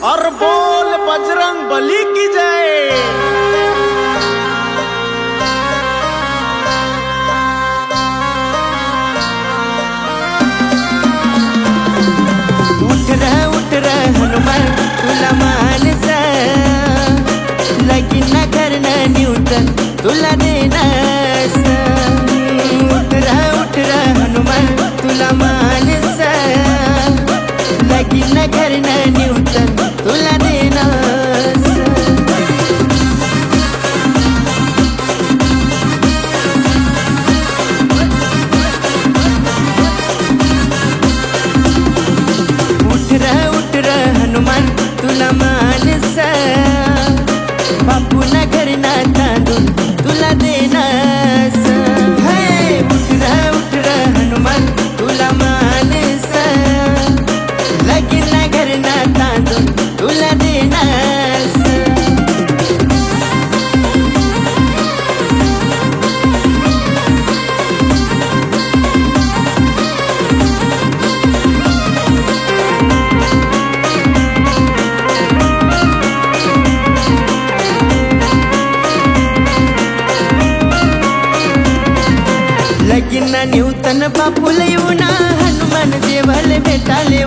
और बोल बजरंग बली की जय। उठ र हनुमान तुला मानस लगीन न करणं न्यूटन तुला देनास। उठ र हनुमान तुला मानस लगीन न करणं न्यूटन तुला देनास। उठ र हनुमान तुला मानस बापू ना घरी ना तांदूळ तुला देनास। उठ र हनुमान तुला मानस लगीन ना घरी ना तांदूळ तुला देनास। लगीन न्यूतन बापूला येऊन हनुमान देवाला भेटाले